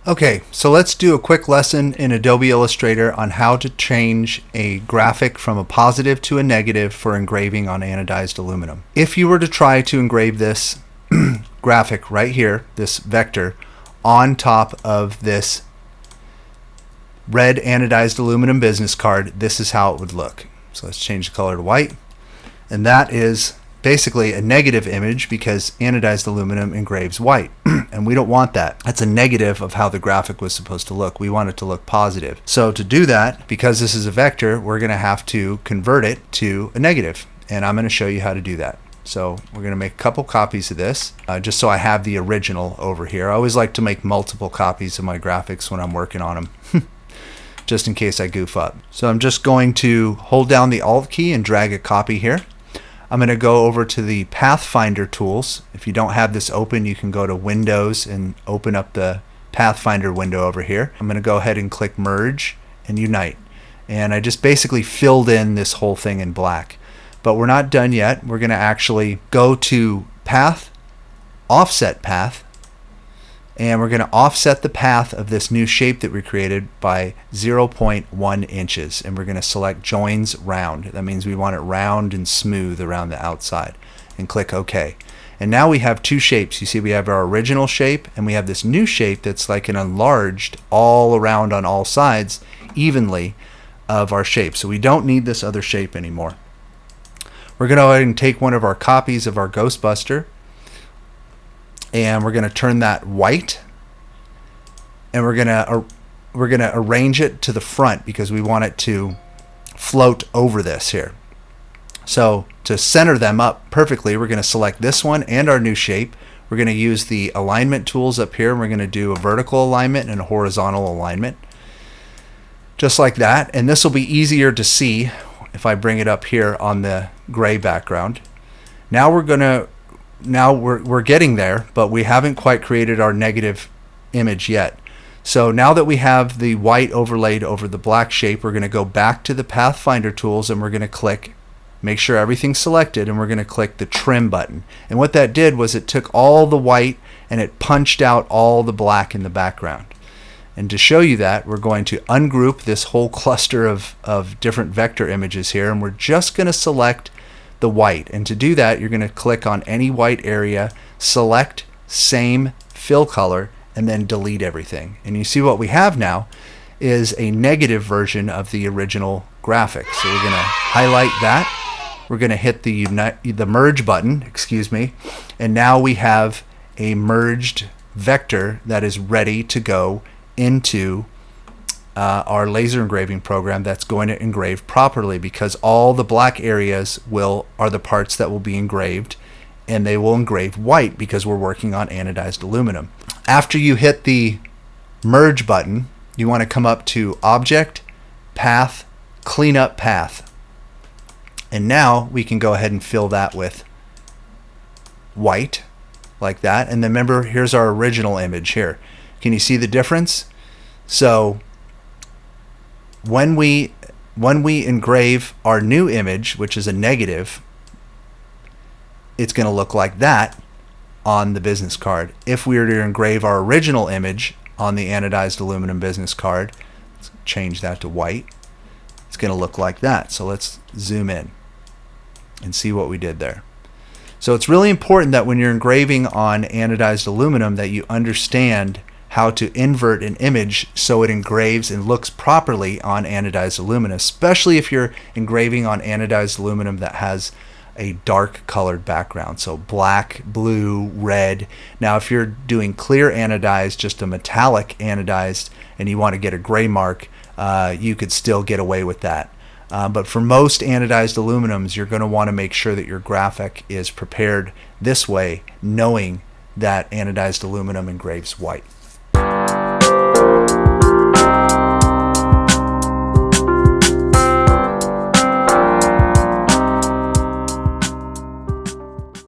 Okay, so let's do a quick lesson in Adobe Illustrator on how to change a graphic from a positive to a negative for engraving on anodized aluminum. If you were to try to engrave this graphic right here, this vector, on top of this red anodized aluminum business card, this is how it would look. So let's change the color to white. And that is basically a negative image because anodized aluminum engraves white. And we don't want that. That's a negative of how the graphic was supposed to look. We want it to look positive. So to do that, because this is a vector, we're going to have to convert it to a negative. And I'm going to show you how to do that. So we're going to make a couple copies of this, just so I have the original over here. I always like to make multiple copies of my graphics when I'm working on them, just in case I goof up. So I'm just going to hold down the Alt key and drag a copy here. I'm going to go over to the Pathfinder tools. If you don't have this open, you can go to Windows and open up the Pathfinder window over here. I'm going to go ahead and click Merge and Unite. And I just basically filled in this whole thing in black. But we're not done yet. We're going to actually go to Path, Offset Path, and we're going to offset the path of this new shape that we created by 0.1 inches. And we're going to select Joins Round. That means we want it round and smooth around the outside. And click OK. And now we have two shapes. You see we have our original shape and we have this new shape that's like an enlarged all around on all sides evenly of our shape. So we don't need this other shape anymore. We're going to go ahead and take one of our copies of our Ghostbuster, and we're going to turn that white, and we're going to arrange it to the front because we want it to float over this here. So to center them up perfectly, we're going to select this one and our new shape. We're going to use the alignment tools up here, and we're going to do a vertical alignment and a horizontal alignment, just like that. And this will be easier to see if I bring it up here on the gray background. Now we're getting there, but we haven't quite created our negative image yet. So now that we have the white overlaid over the black shape, we're going to go back to the Pathfinder tools and we're going to click, make sure everything's selected, and we're going to click the trim button. And what that did was it took all the white and it punched out all the black in the background. And to show you that, we're going to ungroup this whole cluster of different vector images here, and we're just going to select the white. And to do that, you're going to click on any white area, select same fill color, and then delete everything. And you see what we have now is a negative version of the original graphic. So we're going to highlight that. We're going to hit the merge button, excuse me, and now we have a merged vector that is ready to go into our laser engraving program that's going to engrave properly, because all the black areas are the parts that will be engraved, and they will engrave white because we're working on anodized aluminum. After you hit the merge button, you want to come up to Object, Path, Clean Up Path. And now we can go ahead and fill that with white like that. And then remember, here's our original image here. Can you see the difference? So when we engrave our new image, which is a negative, it's going to look like that on the business card. If we were to engrave our original image on the anodized aluminum business card, let's change that to white, it's going to look like that. So let's zoom in and see what we did there. So it's really important that when you're engraving on anodized aluminum that you understand how to invert an image so it engraves and looks properly on anodized aluminum, especially if you're engraving on anodized aluminum that has a dark colored background, so black, blue, red. Now if you're doing clear anodized, just a metallic anodized, and you want to get a gray mark, you could still get away with that. But for most anodized aluminums, you're going to want to make sure that your graphic is prepared this way, knowing that anodized aluminum engraves white.